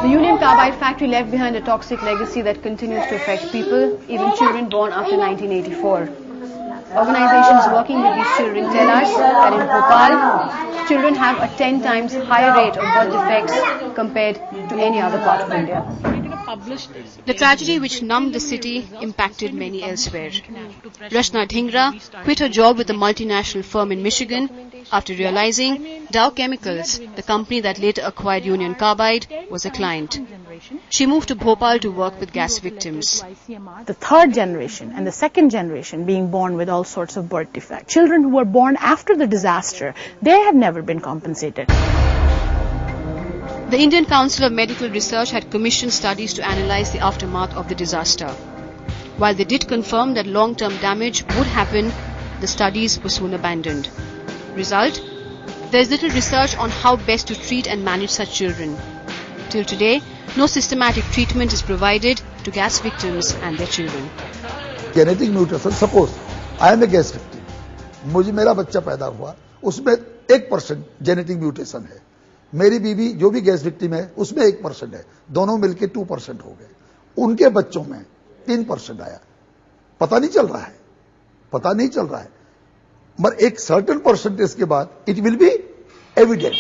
The Union Carbide factory left behind a toxic legacy that continues to affect people, even children born after 1984. Organizations working with these children tell us that in Bhopal, children have a 10 times higher rate of birth defects compared to any other part of India. The tragedy which numbed the city impacted many elsewhere. Rashna Dhingra quit her job with a multinational firm in Michigan after realizing Dow Chemicals, the company that later acquired Union Carbide, was a client. She moved to Bhopal to work with gas victims. The third generation and the second generation being born with all sorts of birth defects. Children who were born after the disaster, they have never been compensated. The Indian Council of Medical Research had commissioned studies to analyze the aftermath of the disaster. While they did confirm that long-term damage would happen, the studies were soon abandoned. Result? There is little research on how best to treat and manage such children. Till today, no systematic treatment is provided to gas victims and their children. Genetic mutation, suppose I am a gas victim. मुझे मेरा बच्चा पैदा हुआ, उसमें 1% genetic mutation है. मेरी बीवी जो भी गैस विक्टिम है उसमें 1% है, दोनों मिलके 2% हो गए. उनके बच्चों में 3% आया. पता नहीं चल रहा है, मगर एक सर्टेन परसेंटेज के बाद it will be evident.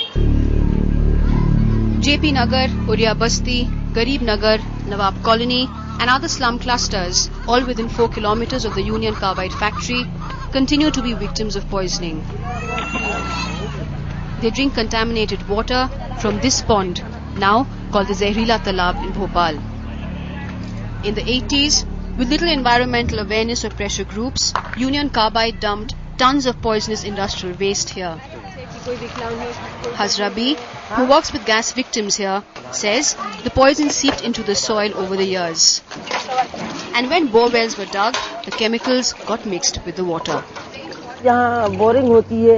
JP Nagar, Uriya Basti, Garib Nagar, Nawab Colony and other slum clusters, all within 4 kilometers of the Union Carbide factory, continue to be victims of poisoning. They drink contaminated water from this pond, now called the Zehrila Talab in Bhopal. In the 80s, with little environmental awareness or pressure groups, Union Carbide dumped tons of poisonous industrial waste here. Hazrabi, who works with gas victims here, says the poison seeped into the soil over the years. And when bore wells were dug, the chemicals got mixed with the water. यहाँ boring होती है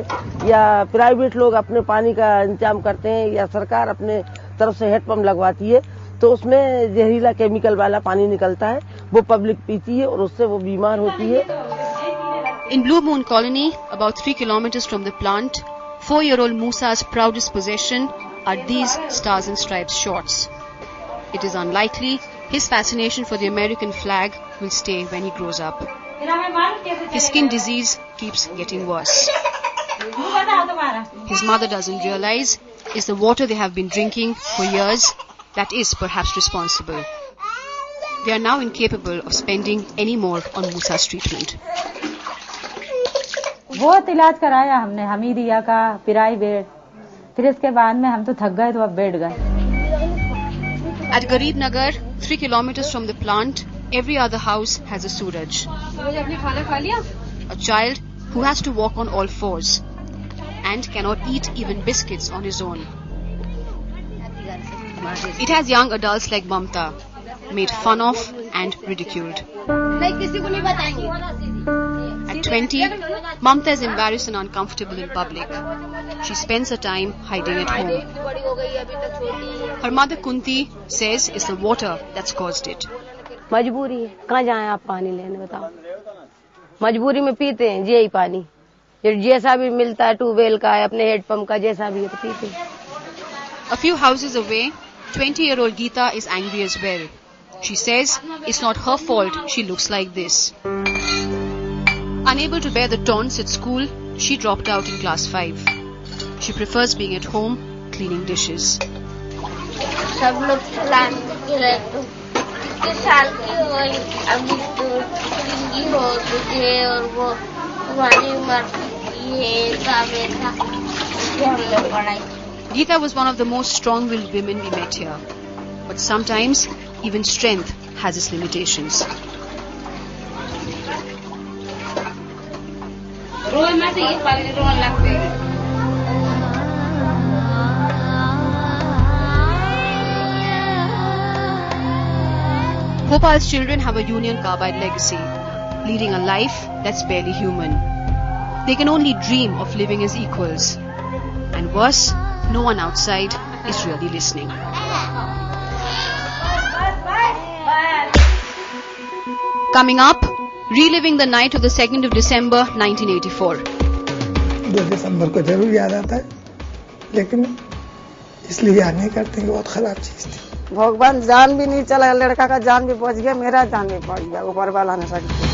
या private लोग अपने पानी का इंतजाम करते हैं या सरकार अपने तरफ से हेडपंप लगवाती है, तो उसमें जहरीला केमिकल वाला पानी निकलता है, वो पब्लिक पीती है और उससे वो बीमार होती है. In Blue Moon Colony, about 3 kilometers from the plant, 4-year-old Musa's proudest possession are these Stars and Stripes shorts. It is unlikely his fascination for the American flag will stay when he grows up. His skin disease keeps getting worse. His mother doesn't realize it's the water they have been drinking for years that is perhaps responsible. They are now incapable of spending any more on Musa's treatment. बहुत इलाज कराया हमने, हमीदिया का private, फिर इसके बाद में हम तो थक गए तो अब बैठ गए. At Garib Nagar, 3 kilometers from the plant, every other house has a suraj. A child who has to walk on all fours and cannot eat even biscuits on his own. It has young adults like Mamta, made fun of and ridiculed. At 20, Mamta is embarrassed and uncomfortable in public. She spends her time hiding at home. Her mother Kunti says it's the water that's caused it. मजबूरी है, कहाँ जाएं आप पानी लेने बताओ. मजबूरी में पीते हैं यही पानी, जैसा भी मिलता है ट्यूबवेल का है, अपने हेडपंप का, जैसा भी है तो पीते हैं. A few houses away, 20-year-old Geeta is angry as well. She says it's not her fault she looks like this. Unable to bear the taunts at school, she dropped out in class 5. She prefers being at home, cleaning dishes. सब लोग साल की हो अभी तो जिंदगी हो तुझे और वो तुम्हारी उम्र ये था हम लोग पढ़ाई. Geeta was one of the most strong-willed women we met here. But sometimes, even strength has its limitations. Bhopal's children have a Union Carbide legacy, leading a life that's barely human. They can only dream of living as equals. And worse, no one outside is really listening. Coming up, reliving the night of the 2nd of December 1984. 2 दिसंबर को जरूर याद आता है, लेकिन इसलिए याद नहीं करते कि बहुत खराब चीज थी. भगवान जान भी नहीं चला, लड़का का जान भी बच गया, मेरा जान भी बच गया, ऊपर वाला ने रख दिया।